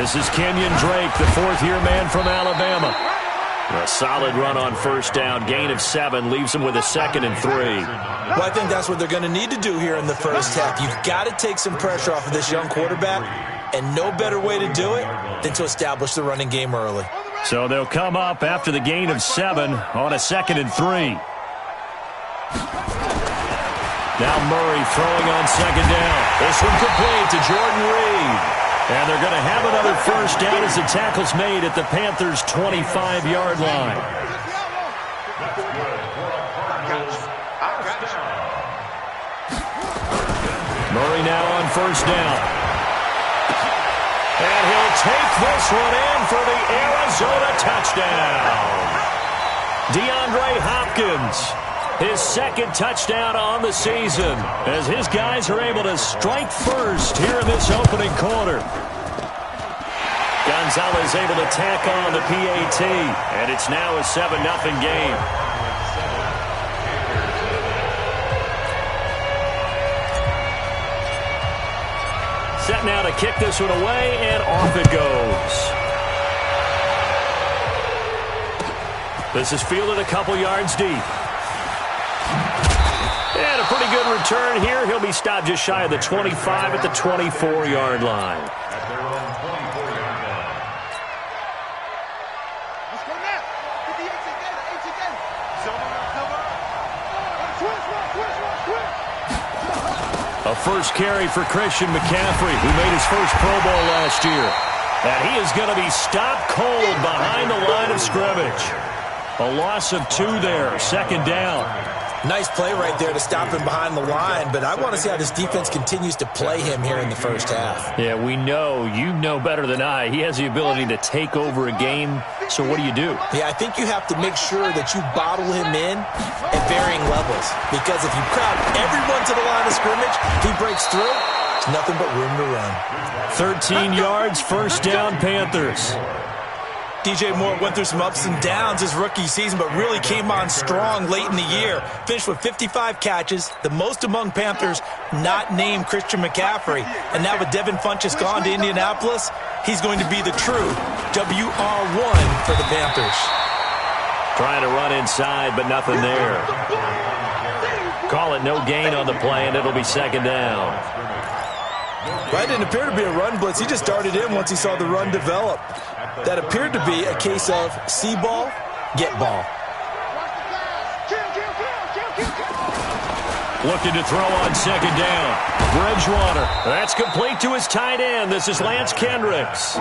This is Kenyon Drake, the fourth-year man from Alabama. A solid run on first down. Gain of 7 leaves him with a 2nd and 3. Well, I think that's what they're going to need to do here in the first half. You've got to take some pressure off of this young quarterback, and no better way to do it than to establish the running game early. So they'll come up after the gain of 7 on a 2nd and 3. Now Murray throwing on 2nd down. This one complete to Jordan Reed. And they're going to have another first down as the tackle's made at the Panthers' 25-yard line. Murray now on first down. And he'll take this one in for the Arizona touchdown. DeAndre Hopkins, his 2nd touchdown on the season, as his guys are able to strike first here in this opening quarter. Gonzalez able to tack on the PAT, and it's now a 7-0 game. Set now to kick this one away, and off it goes. This is fielded a couple yards deep. And a pretty good return here. He'll be stopped just shy of the 25 at the 24-yard line. A first carry for Christian McCaffrey, who made his first Pro Bowl last year. And he is going to be stopped cold behind the line of scrimmage. A loss of 2 there, 2nd down. Nice play right there to stop him behind the line, but I want to see how this defense continues to play him here in the first half. Yeah, we know. You know better than I. He has the ability to take over a game, so what do you do? Yeah, I think you have to make sure that you bottle him in at varying levels, because if you crowd everyone to the line of scrimmage, if he breaks through, there's nothing but room to run. 13 yards, first down, Panthers. DJ Moore went through some ups and downs his rookie season, but really came on strong late in the year. Finished with 55 catches, the most among Panthers not named Christian McCaffrey. And now with Devin Funchess gone to Indianapolis, he's going to be the true WR1 for the Panthers. Trying to run inside, but nothing there. Call it no gain on the play, and it'll be 2nd down. Well, it didn't appear to be a run blitz. He just darted in once he saw the run develop. That appeared to be a case of see ball, get ball. Looking to throw on 2nd down. Bridgewater. That's complete to his tight end. This is Lance Kendricks.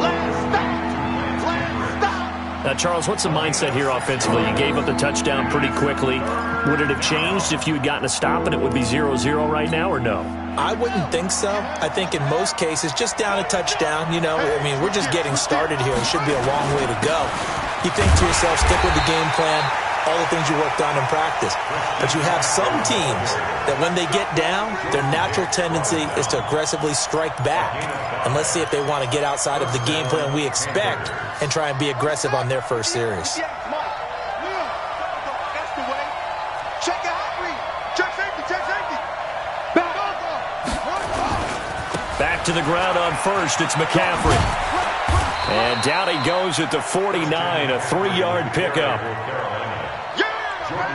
Now, Charles, what's the mindset here offensively? You gave up the touchdown pretty quickly. Would it have changed if you had gotten a stop and it would be 0-0 right now, or no? I wouldn't think so. I think in most cases, just down a touchdown, you know, I mean, we're just getting started here. It should be a long way to go. You think to yourself, stick with the game plan, all the things you worked on in practice. But you have some teams that when they get down, their natural tendency is to aggressively strike back. And let's see if they want to get outside of the game plan we expect and try and be aggressive on their first series. Back to the ground on first. It's McCaffrey. And down he goes at the 49, a 3-yard pickup.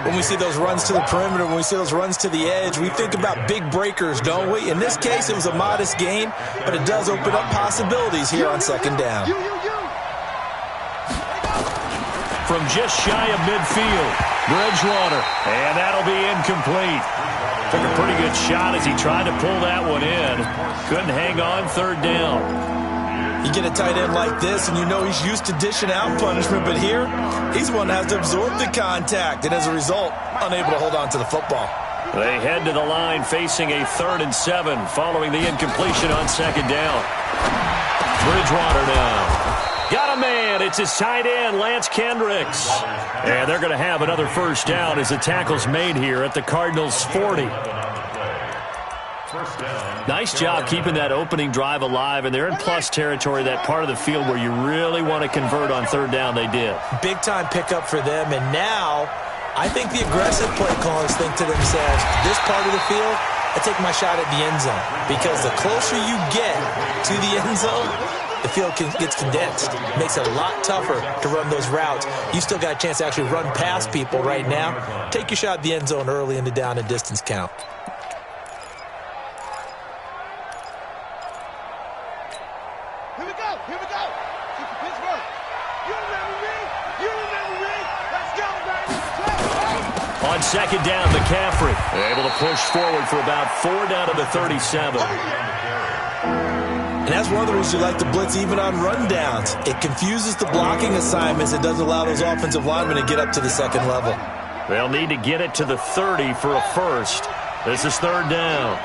When we see those runs to the perimeter, when we see those runs to the edge, we think about big breakers, don't we? In this case, it was a modest gain, but it does open up possibilities here on 2nd down. From just shy of midfield, Bridgewater, and that'll be incomplete. Took a pretty good shot as he tried to pull that one in. Couldn't hang on, 3rd down. You get a tight end like this, and you know he's used to dishing out punishment, but here, he's the one that has to absorb the contact, and as a result, unable to hold on to the football. They head to the line facing a 3rd and 7 following the incompletion on 2nd down. Bridgewater now. Got a man. It's his tight end, Lance Kendricks. And they're going to have another first down as the tackle's made here at the Cardinals' 40. Nice job keeping that opening drive alive, and they're in plus territory, that part of the field where you really want to convert on 3rd down. They did. Big-time pickup for them, and now I think the aggressive play callers think to themselves, this part of the field, I take my shot at the end zone, because the closer you get to the end zone, the field gets condensed. It makes it a lot tougher to run those routes. You still got a chance to actually run past people right now. Take your shot at the end zone early in the down and distance count. Here we go. Pittsburgh. You remember me. Let's go, baby. On second down, McCaffrey able to push forward for about 4 down to the 37. And that's one of the reasons you like to blitz even on rundowns. It confuses the blocking assignments. It doesn't allow those offensive linemen to get up to the second level. They'll need to get it to the 30 for a first. This is third down.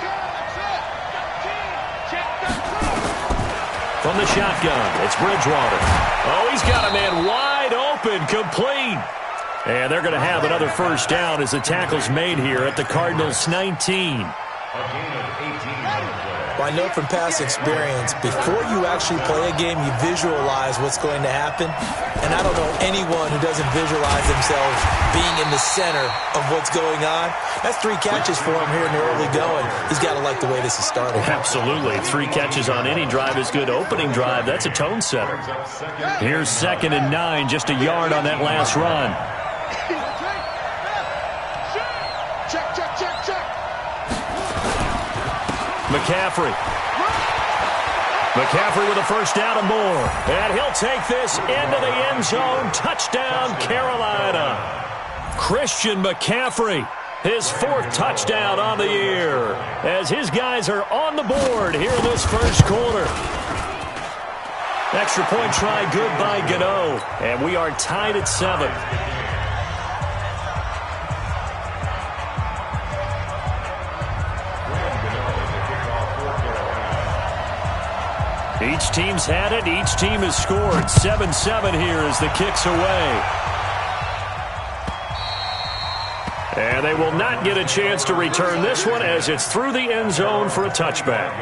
From the shotgun, it's Bridgewater. Oh, he's got a man wide open, complete. And they're going to have another first down as the tackle's made here at the Cardinals' 19. Well, I know from past experience, before you actually play a game, you visualize what's going to happen. And I don't know anyone who doesn't visualize themselves being in the center of what's going on. That's 3 catches for him here in the early going. He's got to like the way this is starting. Absolutely. 3 catches on any drive is good. Opening drive, that's a tone setter. Here's 2nd and 9, just a yard on that last run. McCaffrey with a first down and more. And he'll take this into the end zone. Touchdown, Carolina. Christian McCaffrey, his 4th touchdown on the year, as his guys are on the board here in this first quarter. Extra point try good by Gano. And we are tied at 7. Each team's had it. Each team has scored. 7-7 here as the kick's away. And they will not get a chance to return this one as it's through the end zone for a touchback.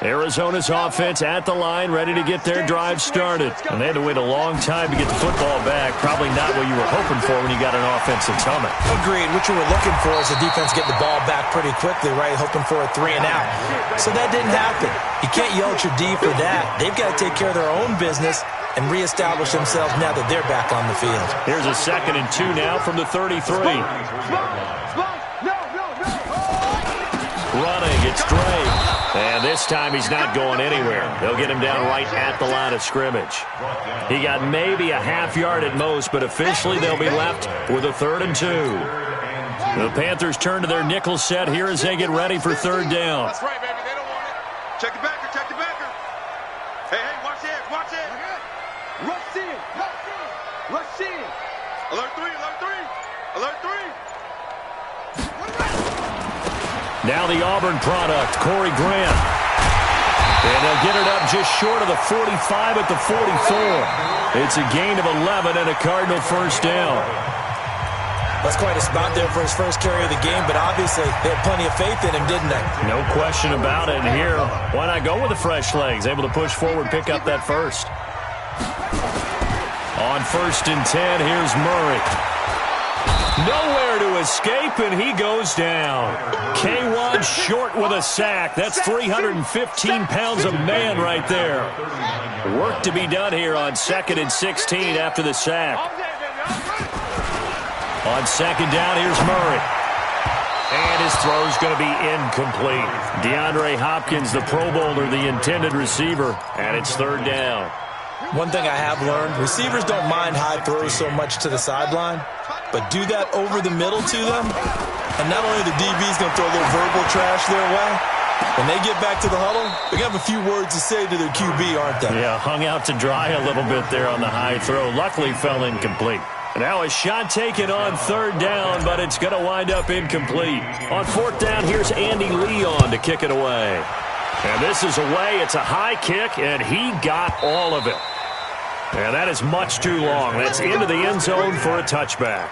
Arizona's offense at the line, ready to get their drive started. And they had to wait a long time to get the football back. Probably not what you were hoping for when you got an offensive humming. Agreed. What you were looking for is the defense getting the ball back pretty quickly, right? Hoping for a 3 and out. So that didn't happen. You can't yell at your D for that. They've got to take care of their own business and reestablish themselves now that they're back on the field. Here's a 2nd and 2 now from the 33. Running, it's Dre. And this time he's not going anywhere. They'll get him down right at the line of scrimmage. He got maybe a half yard at most, but officially they'll be left with a 3rd and 2. The Panthers turn to their nickel set here as they get ready for third down. That's right, baby. They don't want it. Check the backer. Hey, watch it. Rush in. Alert 3. Now the Auburn product, Corey Grant. And they'll get it up just short of the 45 at the 44. It's a gain of 11 and a Cardinal first down. That's quite a spot there for his first carry of the game, but obviously they had plenty of faith in him, didn't they? No question about it. And here, why not go with the fresh legs? Able to push forward, pick up that first. On 1st and 10, here's Murray. Nowhere to escape, and he goes down. K1 short with a sack. That's 315 pounds of man right there. Work to be done here on 2nd and 16 after the sack. On 2nd down, here's Murray. And his throw's going to be incomplete. DeAndre Hopkins, the Pro Bowler, the intended receiver, and it's 3rd down. One thing I have learned, receivers don't mind high throws so much to the sideline, but do that over the middle to them, and not only the DB's going to throw a little verbal trash their way, when they get back to the huddle, they're going to have a few words to say to their QB, aren't they? Yeah, hung out to dry a little bit there on the high throw. Luckily fell incomplete. Now a shot taken on 3rd down, but it's going to wind up incomplete. On 4th down, here's Andy Leon to kick it away. And this is away. It's a high kick, and he got all of it. And that is much too long. That's into the end zone for a touchback.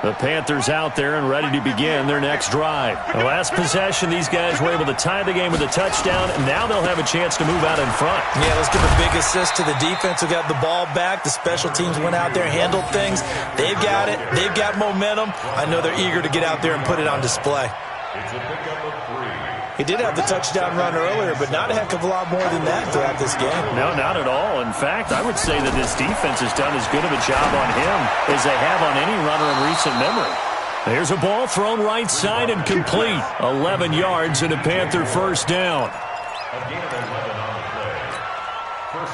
The Panthers out there and ready to begin their next drive. The last possession, these guys were able to tie the game with a touchdown, and now they'll have a chance to move out in front. Yeah, let's give a big assist to the defense who got the ball back. The special teams went out there, handled things. They've got it. They've got momentum. I know they're eager to get out there and put it on display. It's a pickup of 3. He did have the touchdown run earlier, but not a heck of a lot more than that throughout this game. No, not at all. In fact, I would say that this defense has done as good of a job on him as they have on any runner in recent memory. There's a ball thrown right side and complete. 11 yards and a Panther first down.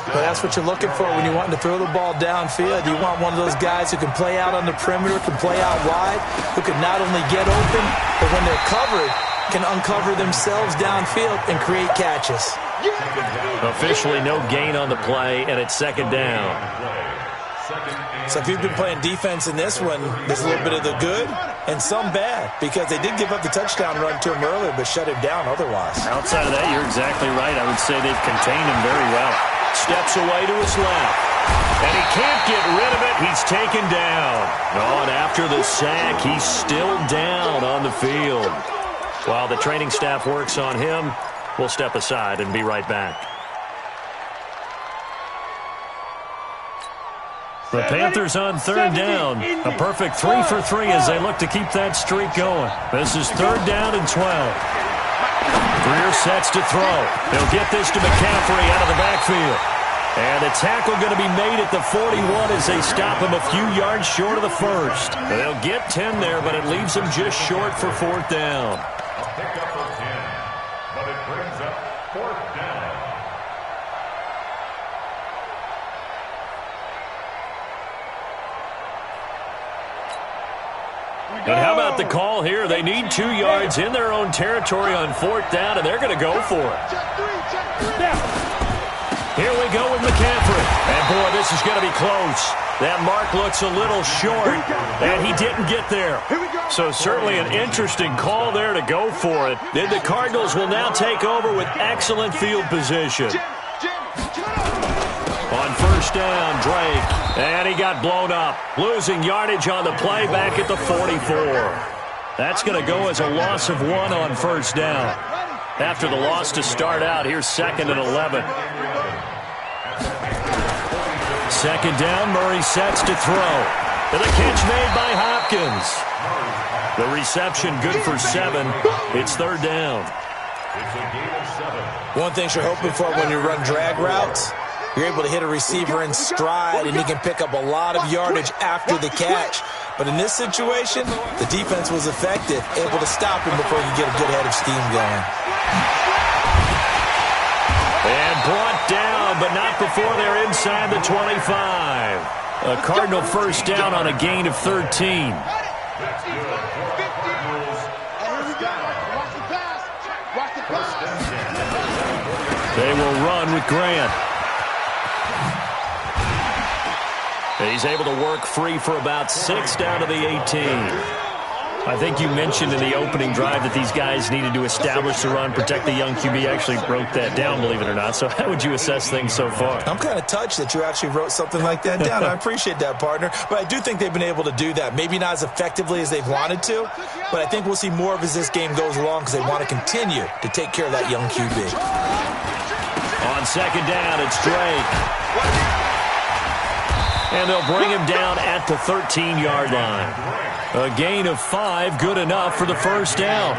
But that's what you're looking for when you want to throw the ball downfield. You want one of those guys who can play out on the perimeter, can play out wide, who can not only get open, but when they're covered, can uncover themselves downfield and create catches. Officially no gain on the play, and it's second down. So if you've been playing defense in this one, there's a little bit of the good and some bad, because they did give up the touchdown run to him earlier, but shut him down otherwise. Outside of that, you're exactly right. I would say they've contained him very well. Steps away to his left. And he can't get rid of it. He's taken down. Oh, and after the sack, he's still down on the field. While the training staff works on him, we'll step aside and be right back. The Panthers on third down. A perfect 3 for 3 as they look to keep that streak going. This is third down and 12. Greer sets to throw. They'll get this to McCaffrey out of the backfield. And the tackle going to be made at the 41 as they stop him a few yards short of the first. They'll get 10 there, but it leaves them just short for fourth down. A pickup of 10, but it brings up fourth down. And how about the call here? They need 2 yards in their own territory on fourth down, and they're going to go for it. Here we go with McCaffrey. And, boy, this is going to be close. That mark looks a little short, and he didn't get there. So certainly an interesting call there to go for it. Then the Cardinals will now take over with excellent field position. On first down, Drake. And he got blown up. Losing yardage on the play back at the 44. That's going to go as a loss of 1 on first down. After the loss to start out, here's second and 11. Second down, Murray sets to throw. And the catch made by Hopkins. The reception good for 7. It's third down. One thing you're hoping for when you run drag routes, you're able to hit a receiver in stride, and he can pick up a lot of yardage after the catch. But in this situation, the defense was effective, able to stop him before he could get a good head of steam going. And brought down, but not before they're inside the 25. A Cardinal first down on a gain of 13. They will run with Grant. He's able to work free for about 6 down to the 18. I think you mentioned in the opening drive that these guys needed to establish the run, protect the young QB. Actually wrote that down, believe it or not. So how would you assess things so far? I'm kind of touched that you actually wrote something like that down. I appreciate that, partner. But I do think they've been able to do that. Maybe not as effectively as they've wanted to, but I think we'll see more of as this game goes along because they want to continue to take care of that young QB. On second down, it's Drake. And they'll bring him down at the 13-yard line. A gain of 5, good enough for the first down.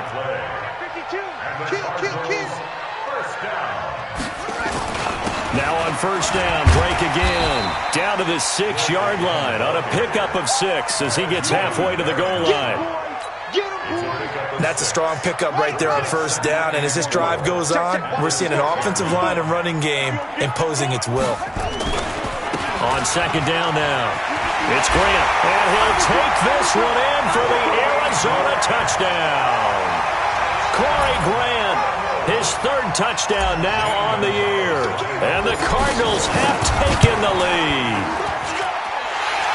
Now on first down, Drake again. Down to the 6-yard line on a pickup of 6 as he gets halfway to the goal line. That's a strong pickup right there on first down. And as this drive goes on, we're seeing an offensive line and running game imposing its will. On second down now. It's Grant, and he'll take this one in for the Arizona touchdown. Corey Grant, his third touchdown now on the year. And the Cardinals have taken the lead.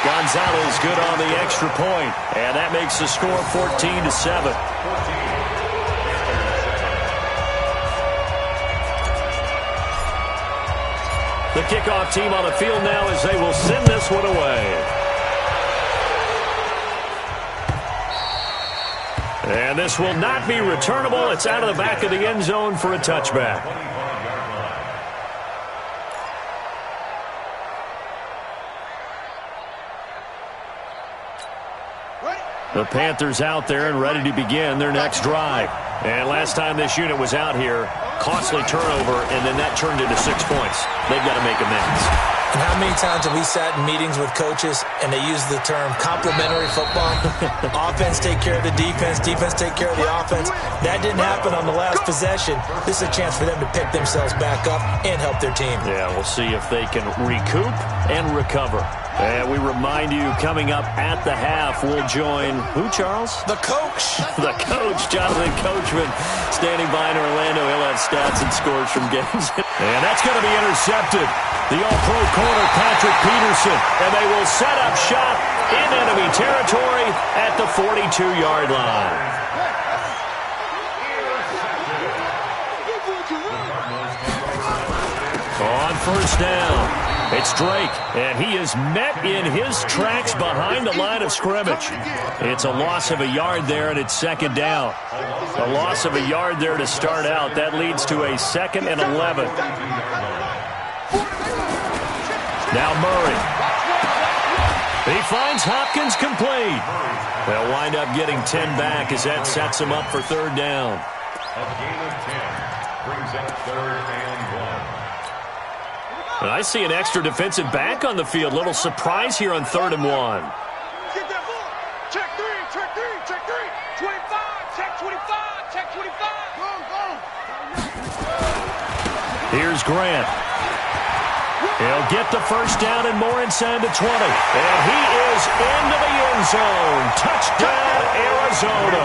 Gonzalez good on the extra point, and that makes the score 14-7. The kickoff team on the field now as they will send this one away. And this will not be returnable. It's out of the back of the end zone for a touchback. The Panthers out there and ready to begin their next drive. And last time this unit was out here, costly turnover, and then that turned into 6 points. They've got to make amends. And how many times have we sat in meetings with coaches and they use the term complementary football? Offense take care of the defense, defense take care of the offense. That didn't happen on the last possession. This is a chance for them to pick themselves back up and help their team. Yeah, we'll see if they can recoup and recover. And we remind you, coming up at the half, we'll join who, Charles? The coach. The coach, Jonathan Coachman, standing by in Orlando. He'll have stats and scores from games. And that's going to be intercepted. The all-pro corner, Patrick Peterson. And they will set up shop in enemy territory at the 42-yard line. On first down, it's Drake, and he is met in his tracks behind the line of scrimmage. It's a loss of a yard there, and it's second down. A loss of a yard there to start out. That leads to a 2nd and 11. Now Murray. He finds Hopkins complete. They'll wind up getting 10 back as that sets him up for third down. A gain of 10 brings up 3rd and 1. And I see an extra defensive back on the field. Little surprise here on 3rd and 1. Get that ball. Check 3, check 3, check 3. 25, check 25, check 25. Go, go. Here's Grant. He'll get the first down and more inside the 20. And he is into the end zone. Touchdown, Arizona.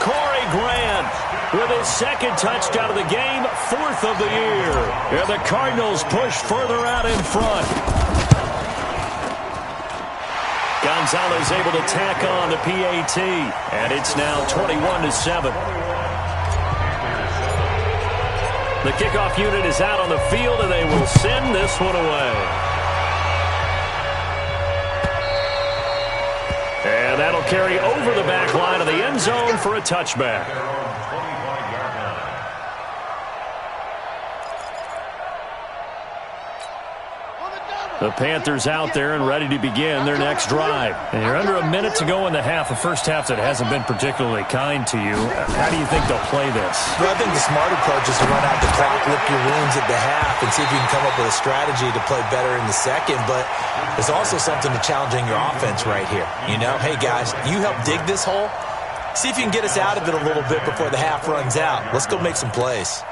Corey Grant with his 2nd touchdown of the game, 4th of the year. And the Cardinals push further out in front. Gonzalez able to tack on the PAT. And it's now 21-7. The kickoff unit is out on the field, and they will send this one away. And that'll carry over the back line of the end zone for a touchback. The Panthers out there and ready to begin their next drive. And you're under a minute to go in the half, a first half that hasn't been particularly kind to you. How do you think they'll play this? Well, I think the smart approach is to run out the clock, lick your wounds at the half, and see if you can come up with a strategy to play better in the second. But there's also something to challenging your offense right here. You know, hey, guys, you help dig this hole. See if you can get us out of it a little bit before the half runs out. Let's go make some plays.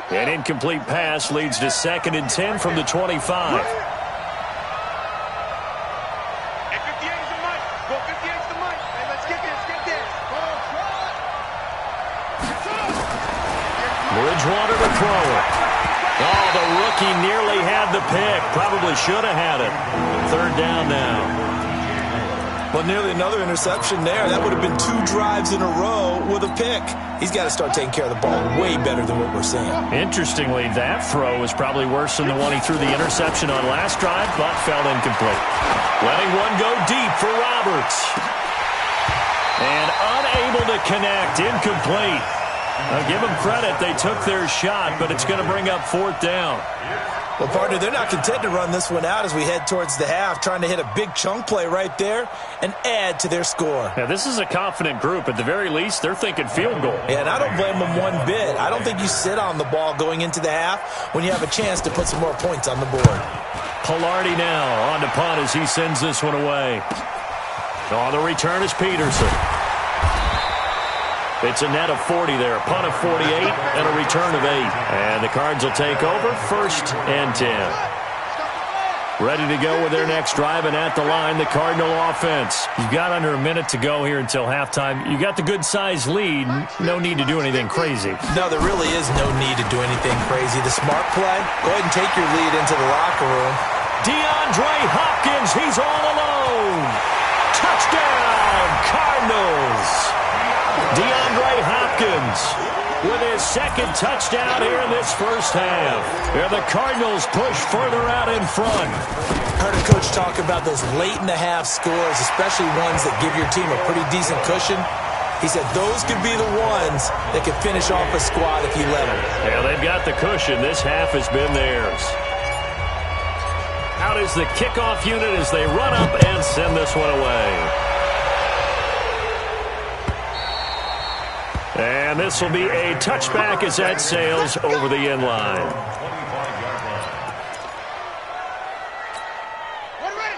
An incomplete pass leads to 2nd and 10 from the 25. Hey, 58 is the mic. Go 58 is the mic. Hey, let's get this, get this. Bridgewater to throw it. Oh, the rookie nearly had the pick. Probably should have had it. 3rd down now. Well, nearly another interception there. That would have been 2 drives in a row with a pick. He's got to start taking care of the ball way better than what we're seeing. Interestingly, that throw is probably worse than the one he threw the interception on last drive, but fell incomplete. Letting one go deep for Roberts. And unable to connect, incomplete. Now, give them credit, they took their shot, but it's going to bring up 4th down. Well, partner, they're not content to run this one out as we head towards the half, trying to hit a big chunk play right there and add to their score. Now, this is a confident group. At the very least, they're thinking field goal. Yeah, and I don't blame them one bit. I don't think you sit on the ball going into the half when you have a chance to put some more points on the board. Pilardi now on to punt as he sends this one away. On the return is Peterson. It's a net of 40 there, punt of 48, and a return of 8. And the Cards will take over, 1st and 10. Ready to go with their next drive, and at the line, the Cardinal offense. You've got under a minute to go here until halftime. You got the good-sized lead. No need to do anything crazy. No, there really is no need to do anything crazy. The smart play, go ahead and take your lead into the locker room. DeAndre Hopkins, he's all alone. Touchdown, Cardinals. DeAndre Hopkins with his second touchdown here in this first half. And the Cardinals push further out in front. Heard a coach talk about those late-in-the-half scores, especially ones that give your team a pretty decent cushion. He said those could be the ones that could finish off a squad if you let them. Yeah, they've got the cushion. This half has been theirs. Out is the kickoff unit as they run up and send this one away. And this will be a touchback as that sails over the end line.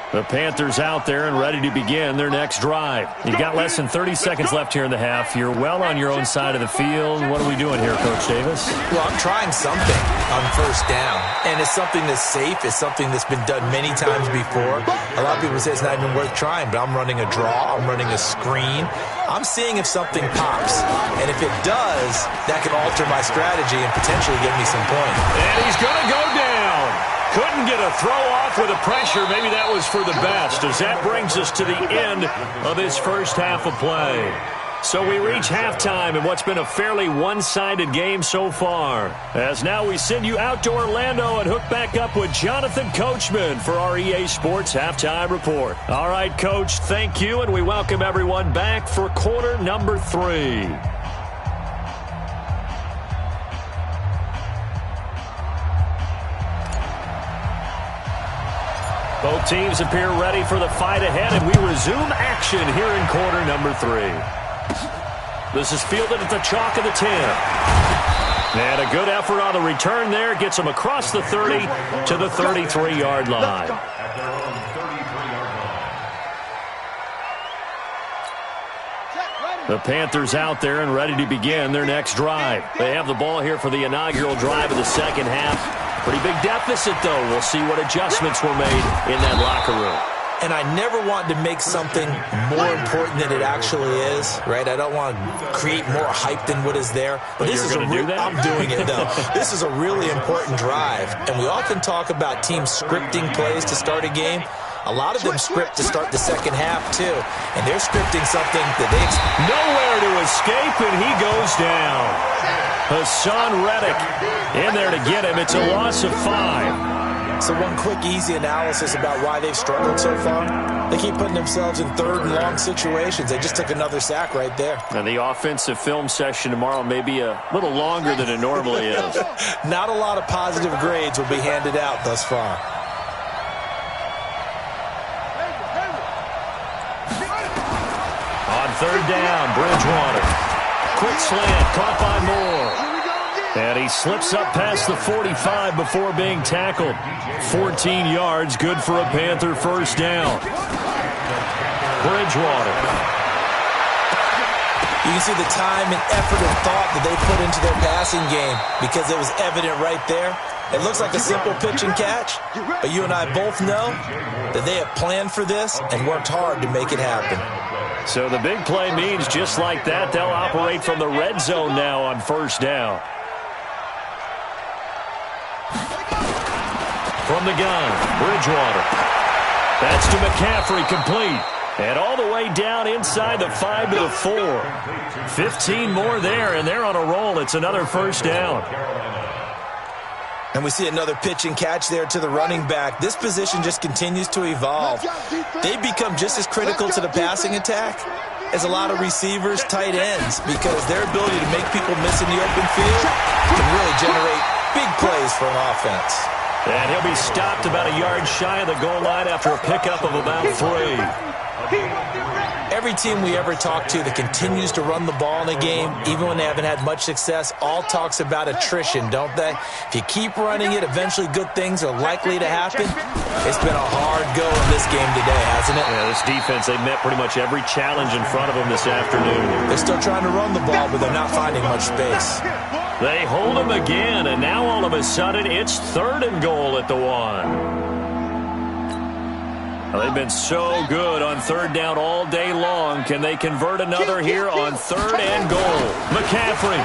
The Panthers out there and ready to begin their next drive. You've got less than 30 seconds left here in the half. You're well on your own side of the field. What are we doing here, Coach Davis? Well, I'm trying something on first down, and it's something that's safe. It's something that's been done many times before. A lot of people say it's not even worth trying, but I'm running a draw. I'm running a screen. I'm seeing if something pops, and if it does, that can alter my strategy and potentially get me some points. And he's going to go down. Couldn't get a throw off with the pressure. Maybe that was for the best, as that brings us to the end of this first half of play. So we reach halftime in what's been a fairly one-sided game so far. As now we send you out to Orlando and hook back up with Jonathan Coachman for our EA Sports Halftime Report. All right, Coach, thank you, and we welcome everyone back for quarter number 3. Both teams appear ready for the fight ahead, and we resume action here in quarter number 3. This is fielded at the chalk of the 10. And a good effort on the return there. Gets him across the 30 to the 33-yard line. The Panthers out there and ready to begin their next drive. They have the ball here for the inaugural drive of the second half. Pretty big deficit, though. We'll see what adjustments were made in that locker room. And I never want to make something more important than it actually is, right? I don't want to create more hype than what is there. But this is I'm doing it, though. This is a really important drive. And we often talk about teams scripting plays to start a game. A lot of them script to start the second half, too. And they're scripting something that they nowhere to escape, and he goes down. Hassan Reddick in there to get him. It's a loss of 5. So one quick, easy analysis about why they've struggled so far. They keep putting themselves in third and long situations. They just took another sack right there. And the offensive film session tomorrow may be a little longer than it normally is. Not a lot of positive grades will be handed out thus far. On third down, Bridgewater. Quick slant, caught by Moore. And he slips up past the 45 before being tackled. 14 yards, good for a Panther first down. Bridgewater. You can see the time and effort and thought that they put into their passing game because it was evident right there. It looks like a simple pitch and catch, but you and I both know that they have planned for this and worked hard to make it happen. So the big play means just like that, they'll operate from the red zone now on first down. From the gun, Bridgewater. That's to McCaffrey, complete. And all the way down inside the 5 to the 4. 15 more there, and they're on a roll. It's another first down. And we see another pitch and catch there to the running back. This position just continues to evolve. They've become just as critical to the passing attack as a lot of receivers, tight ends, because their ability to make people miss in the open field can really generate big plays for an offense. And he'll be stopped about a yard shy of the goal line after a pickup of about 3. Every team we ever talk to that continues to run the ball in a game, even when they haven't had much success, all talks about attrition, don't they? If you keep running it, eventually good things are likely to happen. It's been a hard go in this game today, hasn't it? Yeah, this defense, they met pretty much every challenge in front of them this afternoon. They're still trying to run the ball, but they're not finding much space. They hold him again, and now all of a sudden it's 3rd and goal at the 1. Well, they've been so good on third down all day long. Can they convert another here on 3rd and goal? McCaffrey.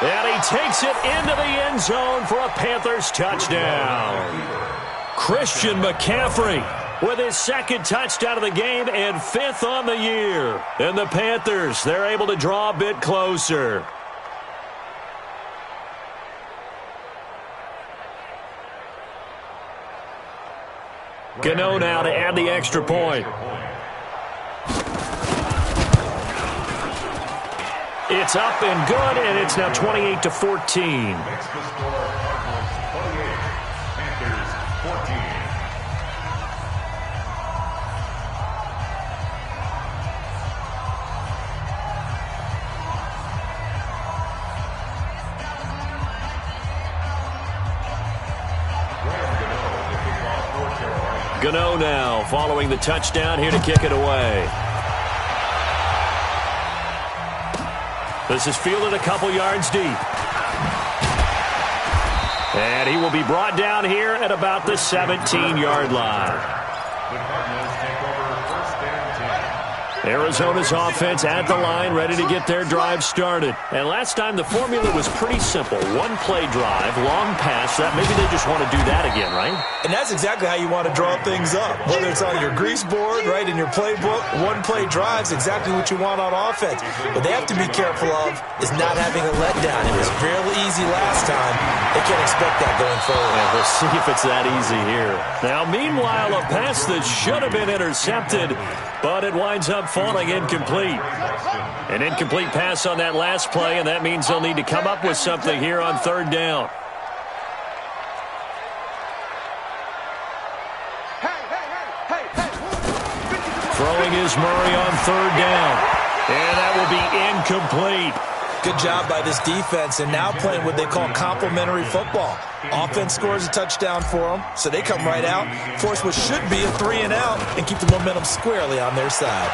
And he takes it into the end zone for a Panthers touchdown. Christian McCaffrey with his second touchdown of the game and 5th on the year. And the Panthers, they're able to draw a bit closer. Gano now to add the extra point. It's up and good, and it's now 28-14. Makes the score Cardinals 28, Panthers 14. Gano now following the touchdown here to kick it away. This is fielded a couple yards deep. And he will be brought down here at about the 17-yard line. The Cardinals take over 1st and 10. Arizona's offense at the line, ready to get their drive started. And last time the formula was pretty simple. One-play drive, long pass. That maybe they just want to do that again, right? And that's exactly how you want to draw things up. Whether it's on your grease board, right, in your playbook, one-play drive's exactly what you want on offense. What they have to be careful of is not having a letdown. It was fairly easy last time. They can't expect that going forward. Yeah, we'll see if it's that easy here. Now, meanwhile, a pass that should have been intercepted, but it winds up falling incomplete. An incomplete pass on that last play, and that means they'll need to come up with something here on 3rd down. Throwing is Murray on 3rd down, and that will be incomplete. Good job by this defense, and now playing what they call complementary football. Offense scores a touchdown for them, so they come right out, force what should be a 3 and out, and keep the momentum squarely on their side.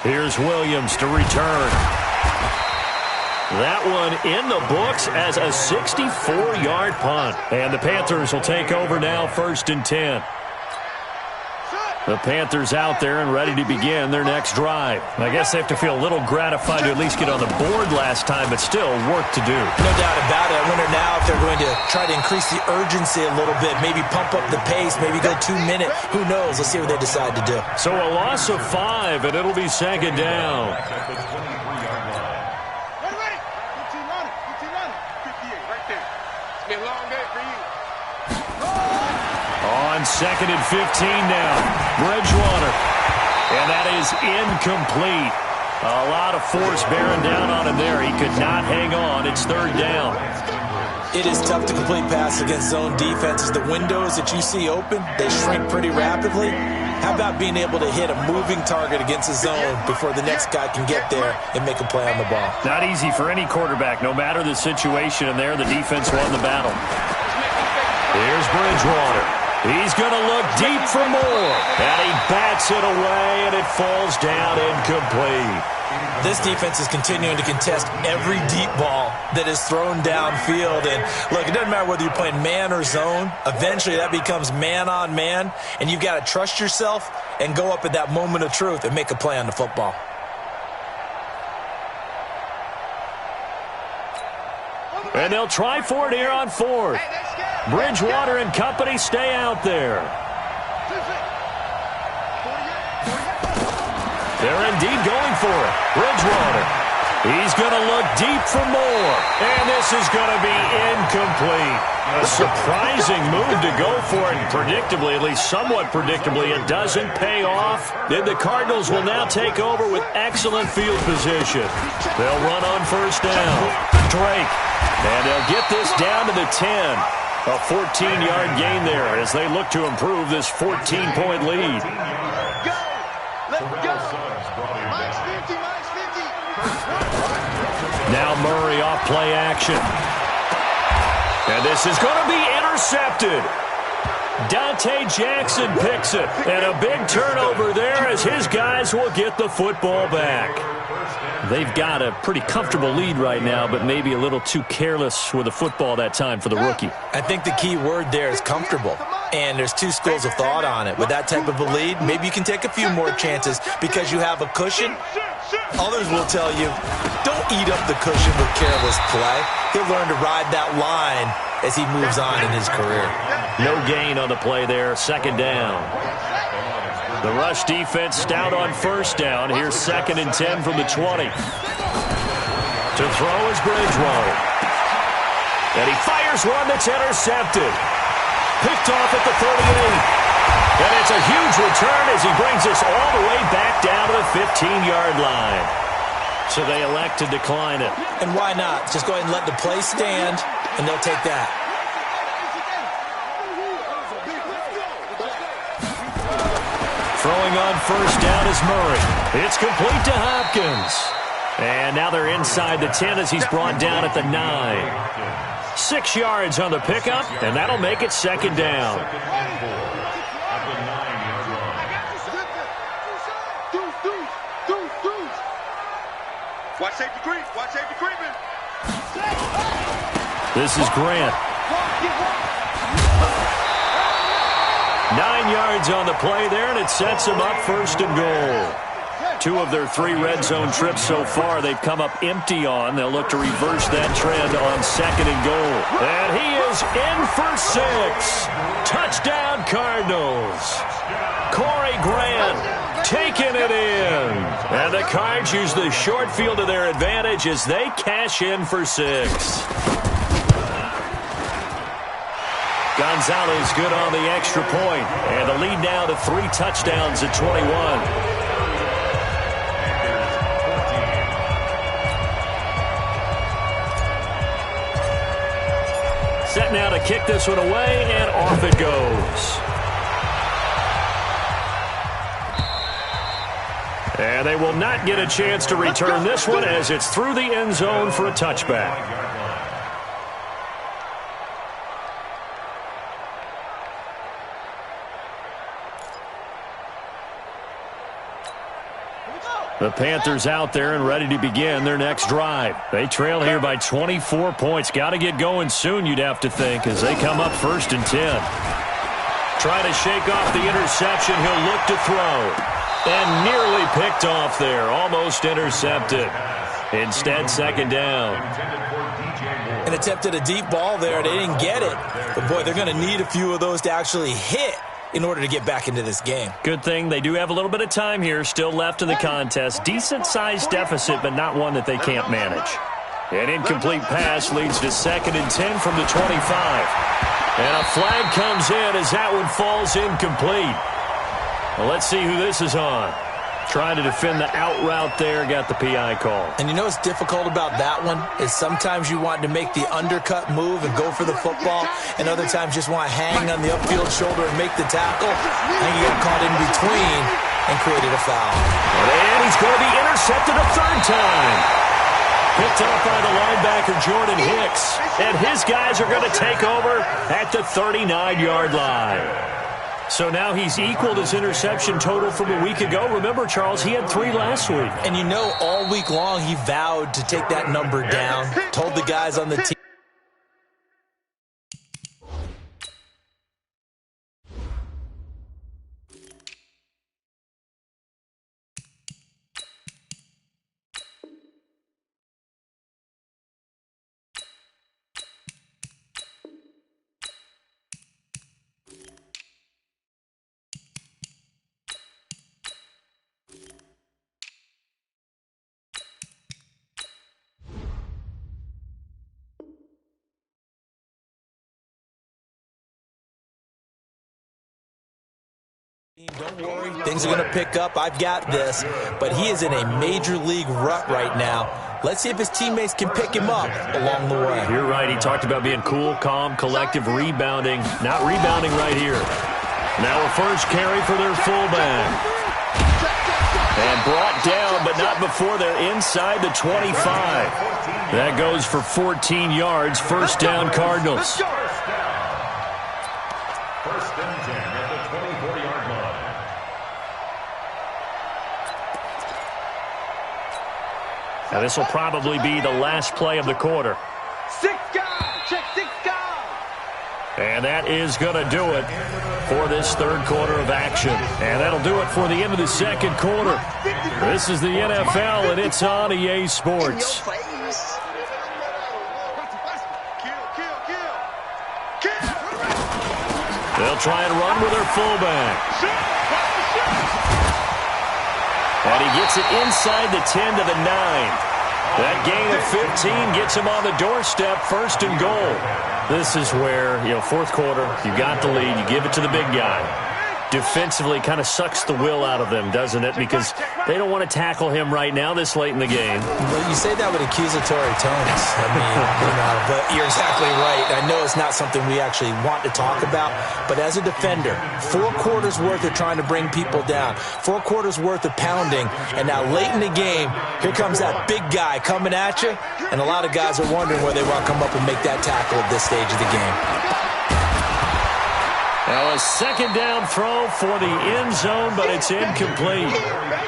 Here's Williams to return. That one in the books as a 64-yard punt. And the Panthers will take over now 1st and 10. The Panthers out there and ready to begin their next drive. I guess they have to feel a little gratified to at least get on the board last time, but still work to do. No doubt about it. I wonder now if they're going to try to increase the urgency a little bit, maybe pump up the pace, maybe go 2-minute. Who knows? Let's see what they decide to do. So a loss of 5, and it'll be 2nd down. Ready? 15 running. 58 right there. It's been a long day for you. On 2nd and 15 now. Bridgewater. And that is incomplete. A lot of force bearing down on him there. He could not hang on. It's 3rd down. It is tough to complete passes against zone defenses. The windows that you see open, they shrink pretty rapidly. How about being able to hit a moving target against a zone before the next guy can get there and make a play on the ball? Not easy for any quarterback, no matter the situation. And there, the defense won the battle. Here's Bridgewater. He's going to look deep for more. And he bats it away, and it falls down incomplete. This defense is continuing to contest every deep ball that is thrown downfield. And, look, it doesn't matter whether you're playing man or zone. Eventually, that becomes man-on-man, and you've got to trust yourself and go up at that moment of truth and make a play on the football. And they'll try for it here on 4th. Bridgewater and company stay out there. They're indeed going for it. Bridgewater. He's going to look deep for more. And this is going to be incomplete. A surprising move to go for it. And predictably, at least somewhat predictably, it doesn't pay off. Then the Cardinals will now take over with excellent field position. They'll run on 1st down. Drake. And they'll get this down to the 10. A 14-yard gain there as they look to improve this 14-point lead. Go! Let's go! Minus 50, minus 50. Now Murray off play action. And this is going to be intercepted. Dante Jackson picks it. And a big turnover there as his guys will get the football back. They've got a pretty comfortable lead right now, but maybe a little too careless with the football that time for the rookie. I think the key word there is comfortable. And there's two schools of thought on it. With that type of a lead, maybe you can take a few more chances because you have a cushion. Others will tell you, don't eat up the cushion with careless play. He'll learn to ride that line as he moves on in his career. No gain on the play there, second down. The rush defense stout on first down. Here's 2nd and 10 from the 20. To throw is Bridgewater. And he fires one that's intercepted. Picked off at the 38. And it's a huge return as he brings us all the way back down to the 15-yard line. So they elect to decline it. And why not? Just go ahead and let the play stand, and they'll take that. Throwing on first down is Murray. It's complete to Hopkins. And now they're inside the 10 as he's brought down at the 9. 6 yards on the pickup, and that'll make it second down. Watch safety creep. Watch safety creeping. This is Grant. 9 yards on the play there, and it sets him up 1st and goal. 2 of their 3 red zone trips so far they've come up empty on. They'll look to reverse that trend on 2nd and goal. And he is in for 6. Touchdown Cardinals. Corey Grant taking it in. And the Cards use the short field to their advantage as they cash in for 6. Gonzalez good on the extra point. And the lead now to 3 touchdowns at 21. Set now to kick this one away, and off it goes. And they will not get a chance to return this one as it's through the end zone for a touchback. The Panthers out there and ready to begin their next drive. They trail here by 24 points. Got to get going soon, you'd have to think, as they come up 1st and 10. Trying to shake off the interception. He'll look to throw. And nearly picked off there. Almost intercepted. Instead, 2nd down. And attempted a deep ball there. They didn't get it. But, boy, they're going to need a few of those to actually hit in order to get back into this game. Good thing they do have a little bit of time here still left in the contest. Decent-sized deficit, but not one that they can't manage. An incomplete pass leads to 2nd and 10 from the 25. And a flag comes in as that one falls incomplete. Well, let's see who this is on. Trying to defend the out route there, got the PI call. And you know what's difficult about that one is sometimes you want to make the undercut move and go for the football, and other times just want to hang on the upfield shoulder and make the tackle. And you get caught in between and created a foul. And he's going to be intercepted a 3rd time. Picked up by the linebacker Jordan Hicks. And his guys are going to take over at the 39-yard line. So now he's equaled his interception total from a week ago. Remember, Charles, he had 3 last week. And you know, all week long he vowed to take that number down. Told the guys on the team. Don't worry, things are going to pick up. I've got this. But he is in a major league rut right now. Let's see if his teammates can pick him up along the way. You're right. He talked about being cool, calm, collective, rebounding. Not rebounding right here. Now a first carry for their fullback. And brought down, but not before they're inside the 25. That goes for 14 yards. First down, Cardinals. First and 10 at the 24-yard line. Now this will probably be the last play of the quarter. 6 guys. Check 6 guys. And that is going to do it for this third quarter of action. And that'll do it for the end of the second quarter. This is the NFL, and it's on EA Sports. They'll try and run with their fullback. And he gets it inside the 10 to the 9. That gain of 15 gets him on the doorstep, first and goal. This is where, fourth quarter, you got the lead, you give it to the big guy. Defensively kind of sucks the will out of them, doesn't it? Because they don't want to tackle him right now this late in the game. Well, you say that with accusatory tones. I mean, but you're exactly right. I know it's not something we actually want to talk about, but as a defender, 4 quarters worth of trying to bring people down, 4 quarters worth of pounding, and now late in the game, here comes that big guy coming at you, and a lot of guys are wondering where they want to come up and make that tackle at this stage of the game. Now a second down throw for the end zone, but it's incomplete.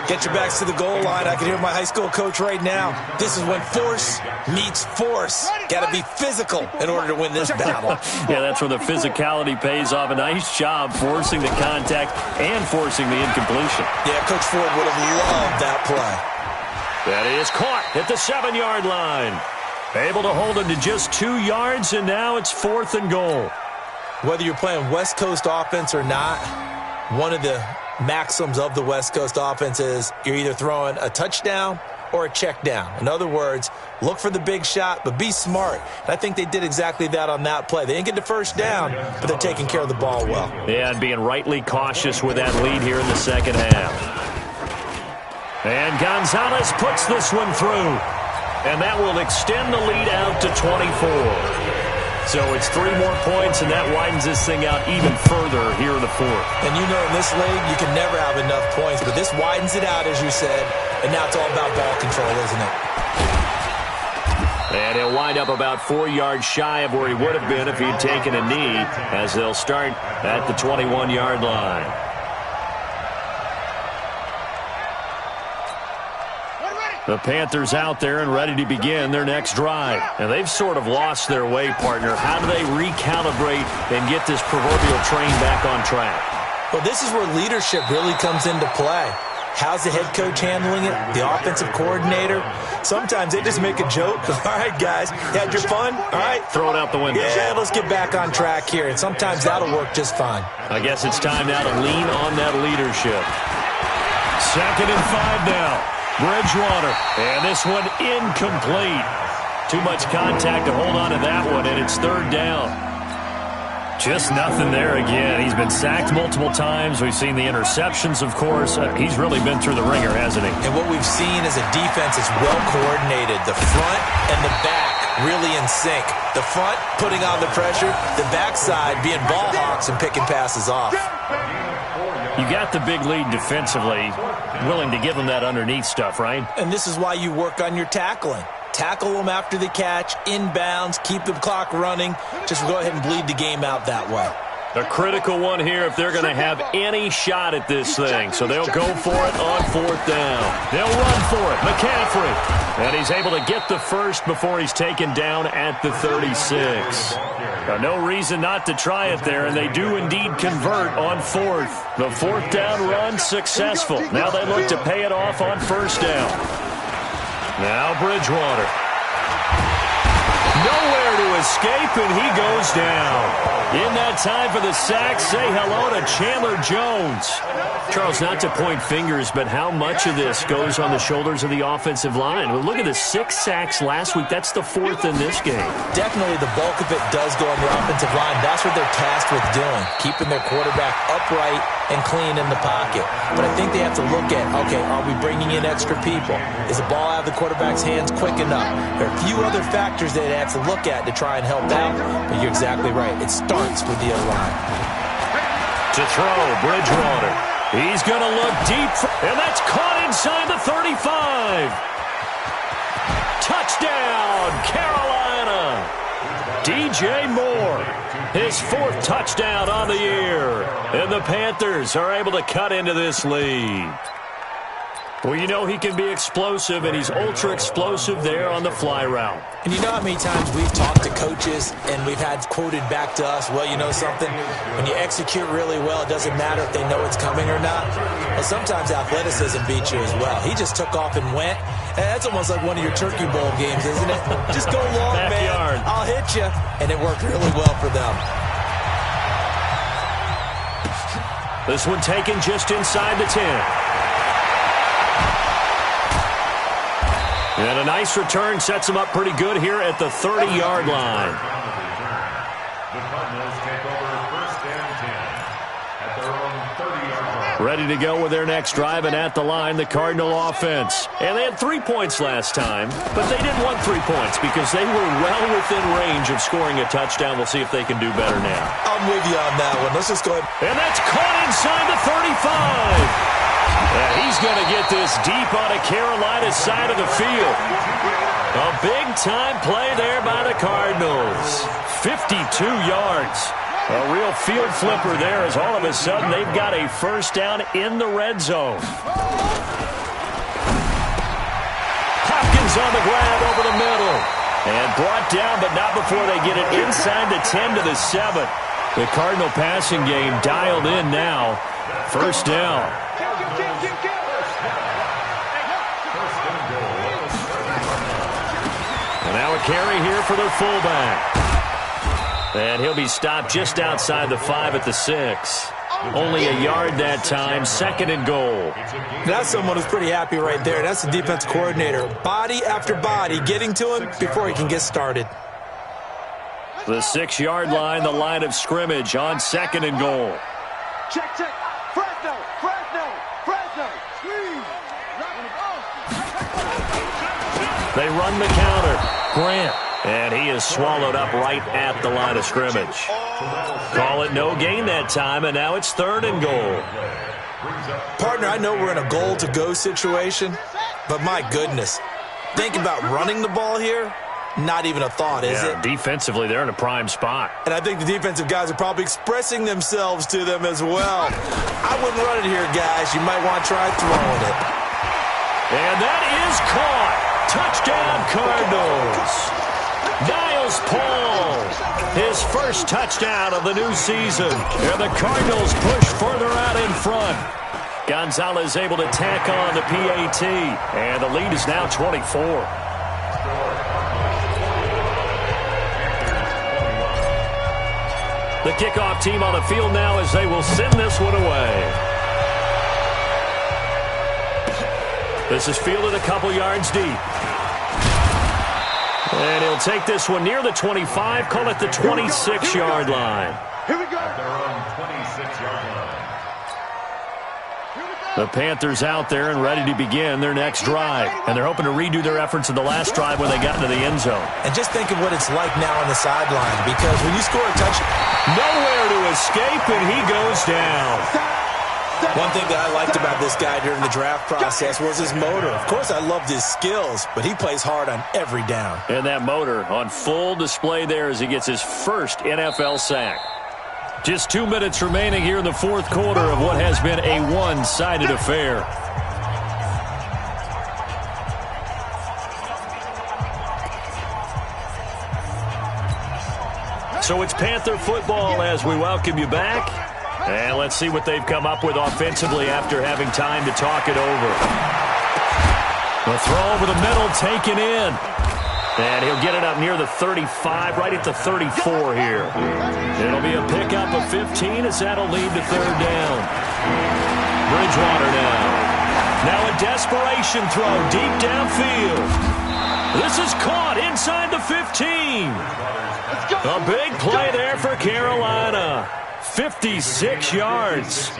Get your backs to the goal line. I can hear my high school coach right now. This is when force meets force. Got to be physical in order to win this battle. Yeah, that's where the physicality pays off. A nice job forcing the contact and forcing the incompletion. Yeah, Coach Ford would have loved that play. That is caught at the 7-yard line. Able to hold him to just 2 yards, and now it's 4th and goal. Whether you're playing West Coast offense or not, one of the maxims of the West Coast offense is you're either throwing a touchdown or a check down. In other words, look for the big shot, but be smart. And I think they did exactly that on that play. They didn't get the first down, but they're taking care of the ball well. Yeah, and being rightly cautious with that lead here in the second half. And Gonzalez puts this one through. And that will extend the lead out to 24. So it's 3 more points, and that widens this thing out even further here in the fourth. And in this league, you can never have enough points, but this widens it out, as you said, and now it's all about ball control, isn't it? And he'll wind up about 4 yards shy of where he would have been if he'd taken a knee, as they'll start at the 21-yard line. The Panthers out there and ready to begin their next drive. And they've sort of lost their way, partner. How do they recalibrate and get this proverbial train back on track? Well, this is where leadership really comes into play. How's the head coach handling it? The offensive coordinator? Sometimes they just make a joke. All right, guys, you had your fun? All right. Throw it out the window. Yeah, let's get back on track here. And sometimes that'll work just fine. I guess it's time now to lean on that leadership. 2nd and 5 now. Bridgewater, and this one incomplete. Too much contact to hold on to that one, and it's 3rd down. Just nothing there again. He's been sacked multiple times. We've seen the interceptions, of course. He's really been through the ringer, hasn't he? And what we've seen is a defense that's well coordinated. The front and the back really in sync. The front putting on the pressure, the backside being ball hawks and picking passes off. You got the big lead defensively, willing to give them that underneath stuff, right? And this is why you work on your tackling. Tackle them after the catch, inbounds, keep the clock running. Just go ahead and bleed the game out that way. A critical one here if they're going to have any shot at this thing. So they'll go for it on 4th down. They'll run for it. McCaffrey. And he's able to get the first before he's taken down at the 36. No reason not to try it there, and they do indeed convert on 4th. The 4th down run successful. Now they look to pay it off on 1st down. Now Bridgewater. Nowhere to escape, and he goes down. In that time for the sack, say hello to Chandler Jones. Charles, not to point fingers, but how much of this goes on the shoulders of the offensive line? Well, look at the 6 sacks last week. That's the 4th in this game. Definitely the bulk of it does go on the offensive line. That's what they're tasked with doing, keeping their quarterback upright and clean in the pocket. But I think they have to look at, okay, are we bringing in extra people? Is the ball out of the quarterback's hands quick enough? There are a few other factors they have to look at to try and help out, but you're exactly right. It starts with the O-line. To throw, Bridgewater. He's going to look deep, and that's caught inside the 35. Touchdown, Carolina. DJ Moore, his 4th touchdown on the year. And the Panthers are able to cut into this lead. Well, you know he can be explosive, and he's ultra-explosive there on the fly route. And you know how many times we've talked to coaches and we've had quoted back to us, well, you know something? When you execute really well, it doesn't matter if they know it's coming or not. Well, sometimes athleticism beats you as well. He just took off and went. And that's almost like one of your Turkey Bowl games, isn't it? Just go long, Backyard. man. I'll hit you. And it worked really well for them. This one taken just inside the 10. And a nice return sets him up pretty good here at the 30-yard line. The Cardinals take over first and 10 at their own 30-yard line. Ready to go with their next drive, and at the line, the Cardinal offense. And they had 3 points last time, but they didn't want 3 points because they were well within range of scoring a touchdown. We'll see if they can do better now. I'm with you on that one. Let's just go ahead. And that's caught inside the 35. And he's going to get this deep on a Carolina side of the field. A big-time play there by the Cardinals. 52 yards. A real field flipper there as all of a sudden they've got a first down in the red zone. Hopkins on the grab over the middle. And brought down, but not before they get it inside the 10 to the 7. The Cardinal passing game dialed in now. First down. And now a carry here for their fullback. And he'll be stopped just outside the 5 at the 6. Only a yard that time, 2nd and goal. That's someone who's pretty happy right there. That's the defense coordinator. Body after body getting to him before he can get started. The 6-yard line, the line of scrimmage on 2nd and goal. Check. Fresno. Squeeze. They run the counter. Grant. And he is swallowed up right at the line of scrimmage. Call it no gain that time, and now it's 3rd and goal. Partner, I know we're in a goal-to-go situation, but my goodness. Think about running the ball here. Not even a thought, is it? Defensively, they're in a prime spot. And I think the defensive guys are probably expressing themselves to them as well. I wouldn't run it here, guys. You might want to try throwing it. And that is caught. Touchdown, Cardinals. Niles Paul, his first touchdown of the new season. And the Cardinals push further out in front. Gonzalez able to tack on the PAT. And the lead is now 24. The kickoff team on the field now as they will send this one away. This is fielded a couple yards deep. And he'll take this one near the 25, call it the 26-yard line. Here we go. At their own 26-yard line. The Panthers out there and ready to begin their next drive. And they're hoping to redo their efforts in the last drive when they got into the end zone. And just think of what it's like now on the sideline, because when you score a touchdown, nowhere to escape, and he goes down. one thing that I liked about this guy during the draft process was his motor. Of course, I loved his skills, but he plays hard on every down. And that motor on full display there as he gets his first NFL sack. Just 2 minutes remaining here in the fourth quarter of what has been a one-sided affair. So it's Panther football as we welcome you back. And let's see what they've come up with offensively after having time to talk it over. The throw over the middle taken in. And he'll get it up near the 35, right at the 34 here. It'll be a pickup of 15 as that'll lead to third down. Bridgewater now. Now a desperation throw deep downfield. This is caught inside the 15. A big play there for Carolina. 56 yards.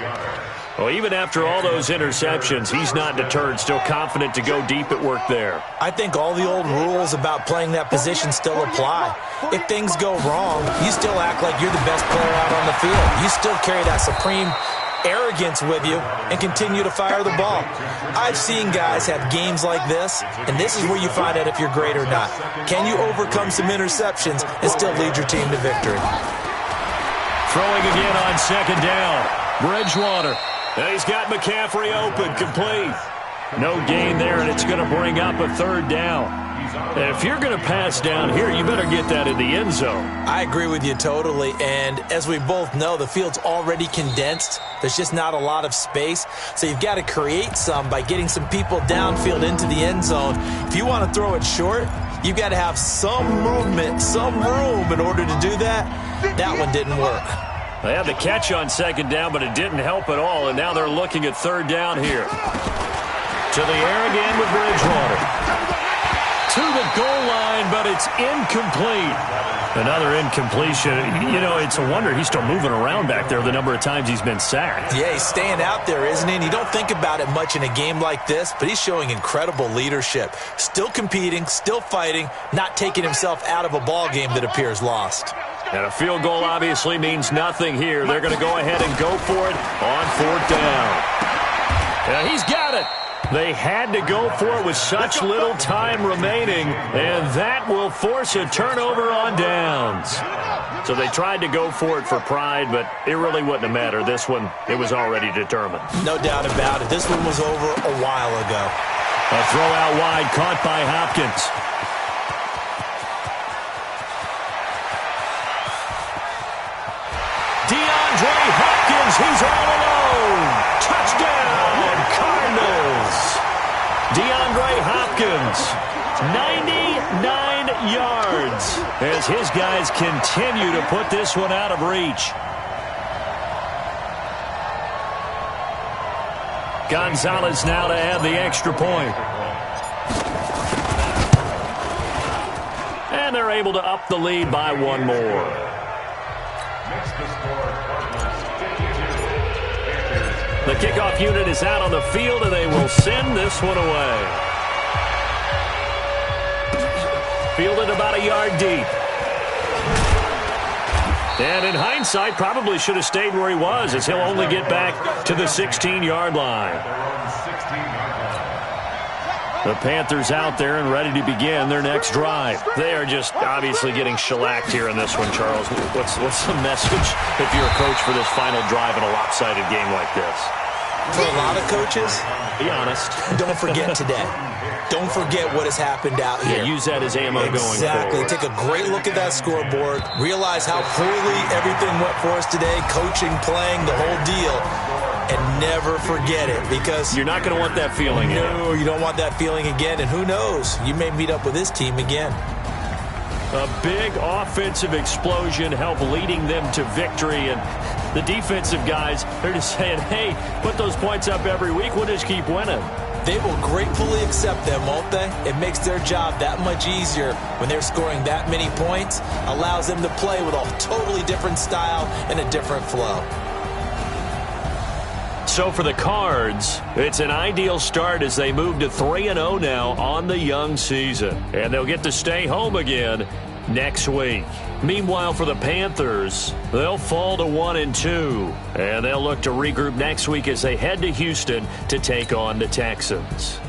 Well, even after all those interceptions, he's not deterred, still confident to go deep at work there. I think all the old rules about playing that position still apply. If things go wrong, you still act like you're the best player out on the field. You still carry that supreme arrogance with you and continue to fire the ball. I've seen guys have games like this, and this is where you find out if you're great or not. Can you overcome some interceptions and still lead your team to victory? Throwing again on second down. Bridgewater. And he's got McCaffrey open, complete. No gain there, and it's going to bring up a third down. If you're going to pass down here, you better get that in the end zone. I agree with you totally, and as we both know, the field's already condensed. There's just not a lot of space, so you've got to create some by getting some people downfield into the end zone. If you want to throw it short, you've got to have some movement, some room in order to do that. That one didn't work. They had the catch on second down, but it didn't help at all, and now they're looking at third down here. To the air again with Bridgewater. To the goal line, but it's incomplete. Another incompletion. You know, it's a wonder he's still moving around back there the number of times he's been sacked. Yeah, he's staying out there, isn't he? And you don't think about it much in a game like this, but he's showing incredible leadership. Still competing, still fighting, not taking himself out of a ball game that appears lost. And a field goal obviously means nothing here. They're going to go ahead and go for it on fourth down. And he's got it. They had to go for it with such little time remaining, and that will force a turnover on downs. So they tried to go for it for pride, but it really wouldn't have mattered. This one, it was already determined. No doubt about it. This one was over a while ago. A throw out wide caught by Hopkins. DeAndre Hopkins, he's all alone. Touchdown, Cardinals. DeAndre Hopkins, 99 yards as his guys continue to put this one out of reach. Gonzalez now to add the extra point. And they're able to up the lead by one more. The kickoff unit is out on the field, and they will send this one away. Fielded about a yard deep. And in hindsight, probably should have stayed where he was, as he'll only get back to the 16-yard line. The Panthers out there and ready to begin their next drive. They are just obviously getting shellacked here in this one, Charles. What's the message if you're a coach for this final drive in a lopsided game like this? For a lot of coaches, be honest. Don't forget today. Don't forget what has happened out here. Yeah, use that as ammo going forward. Exactly. Take a great look at that scoreboard. Realize how poorly everything went for us today. Coaching, playing, the whole deal. And never forget it, because you're not going to want that feeling again. No, you don't want that feeling again. And who knows? You may meet up with this team again. A big offensive explosion helped leading them to victory. And the defensive guys, they're just saying, hey, put those points up every week. We'll just keep winning. They will gratefully accept them, won't they? It makes their job that much easier when they're scoring that many points. Allows them to play with a totally different style and a different flow. So for the Cards, it's an ideal start as they move to 3-0 now on the young season. And they'll get to stay home again next week. Meanwhile, for the Panthers, they'll fall to 1-2. And they'll look to regroup next week as they head to Houston to take on the Texans.